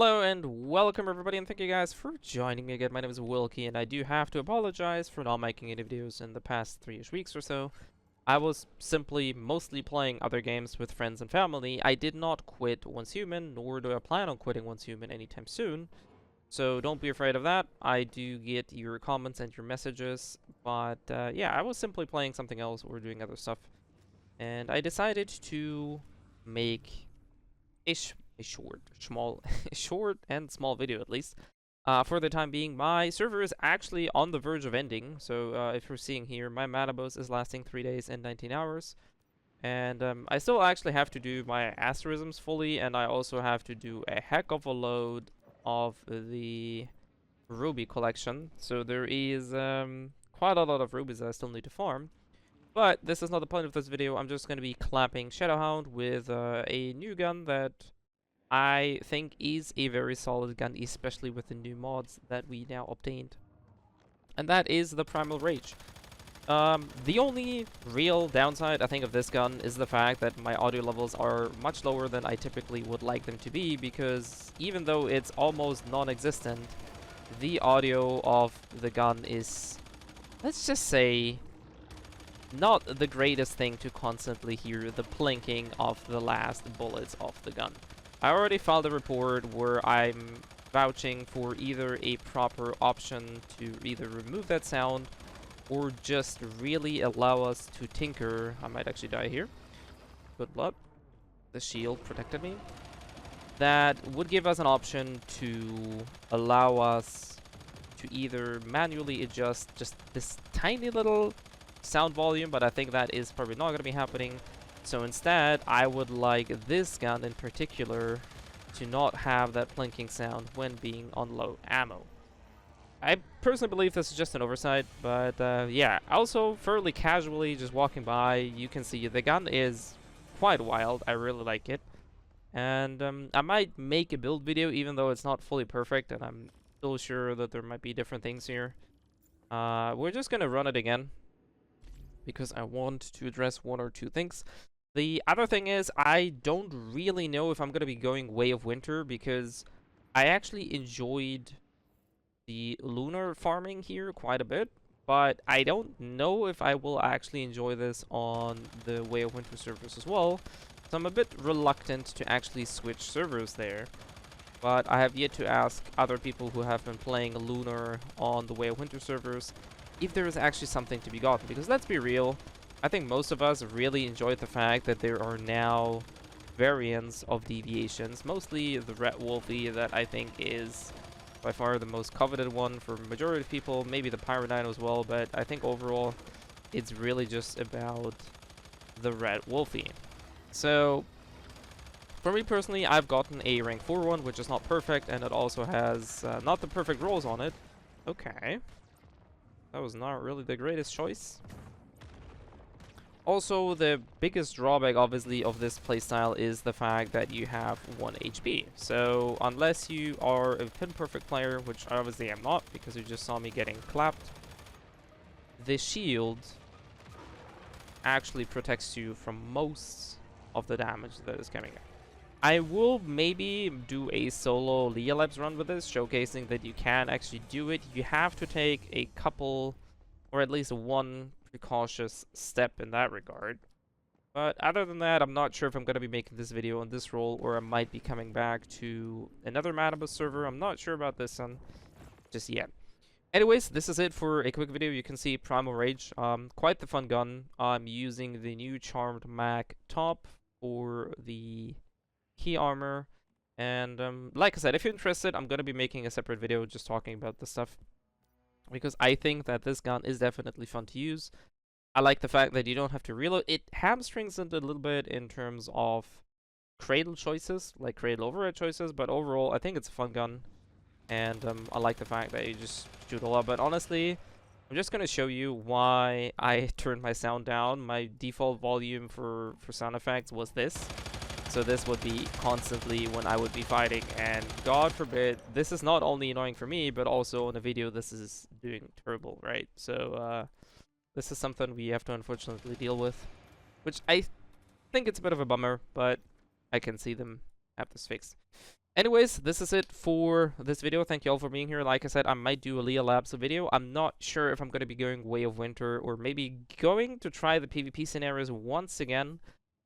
Hello and welcome everybody, and thank you guys for joining me again. My name is Wilky, and I do have to apologize for not making any videos in the past 3-ish weeks or so. I was simply mostly playing other games with friends and family. I did not quit Once Human, nor do I plan on quitting Once Human anytime soon. So don't be afraid of that. I do get your comments and your messages, but yeah, I was simply playing something else or doing other stuff. And I decided to make a short and small video at least. For the time being, my server is actually on the verge of ending. So if you're seeing here, my mana boost is lasting 3 days and 19 hours. And I still actually have to do my asterisms fully, and I also have to do a heck of a load of the ruby collection. So there is quite a lot of rubies that I still need to farm. But this is not the point of this video. I'm just going to be clapping Hound with a new gun that I think is a very solid gun, especially with the new mods that we now obtained. And that is the Primal Rage. The only real downside, I think, of this gun is the fact that my audio levels are much lower than I typically would like them to be, because even though it's almost non-existent, the audio of the gun is, let's just say, not the greatest thing to constantly hear the plinking of the last bullets of the gun. I already filed a report where I'm vouching for either a proper option to either remove that sound or just really allow us to tinker. I might actually die here. Good luck. The shield protected me. That would give us an option to allow us to either manually adjust just this tiny little sound volume, but I think that is probably not going to be happening. So instead, I would like this gun in particular to not have that plinking sound when being on low ammo. I personally believe this is just an oversight, but yeah, also fairly casually just walking by, you can see the gun is quite wild. I really like it. And I might make a build video even though it's not fully perfect, and I'm still sure that there might be different things here. We're just gonna run it again because I want to address one or two things. The other thing is, I don't really know if I'm going to be going Way of Winter, because I actually enjoyed the lunar farming here quite a bit, but I don't know if I will actually enjoy this on the Way of Winter servers as well. So I'm a bit reluctant to actually switch servers there. But I have yet to ask other people who have been playing lunar on the Way of Winter servers if there is actually something to be gotten, because let's be real, I think most of us really enjoyed the fact that there are now variants of deviations, mostly the Red Wolfy that I think is by far the most coveted one for majority of people, maybe the Pyrodino as well, but I think overall it's really just about the Red Wolfy. So for me personally, I've gotten a rank 4 one, which is not perfect, and it also has not the perfect rolls on it. Okay. That was not really the greatest choice. Also, the biggest drawback, obviously, of this playstyle is the fact that you have 1 HP. So, unless you are a pin-perfect player, which I obviously am not, because you just saw me getting clapped, the shield actually protects you from most of the damage that is coming in. I will maybe do a solo Leah Labs run with this, showcasing that you can actually do it. You have to take a couple, or at least one precautious step in that regard. But other than that, I'm not sure if I'm going to be making this video on this role, or I might be coming back to another Manibus server. I'm not sure about this one just yet. Anyways, this is it for a quick video. You can see Primal Rage. Quite the fun gun. I'm using the new Charmed Mag top for the key armor, and like I said, if you're interested, I'm gonna be making a separate video just talking about this stuff, because I think that this gun is definitely fun to use. I like the fact that you don't have to reload. It hamstrings it a little bit in terms of cradle choices, like cradle overhead choices, but overall I think it's a fun gun, and I like the fact that you just shoot a lot. But honestly, I'm just gonna show you why I turned my sound down. My default volume for sound effects was this. So this would be constantly when I would be fighting, and God forbid, this is not only annoying for me, but also in a video this is doing terrible, right? So this is something we have to unfortunately deal with, which I think it's a bit of a bummer, but I can see them have this fixed. Anyways, this is it for this video. Thank you all for being here. Like I said, I might do a Leah Labs video. I'm not sure if I'm going to be going Way of Winter or maybe going to try the PvP scenarios once again.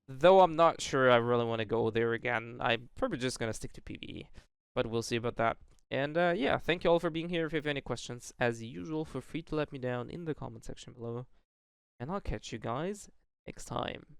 Though I'm not sure I really want to go there again. I'm probably just going to stick to PvE. But we'll see about that. And yeah, thank you all for being here. If you have any questions, as usual, feel free to let me down in the comment section below. And I'll catch you guys next time.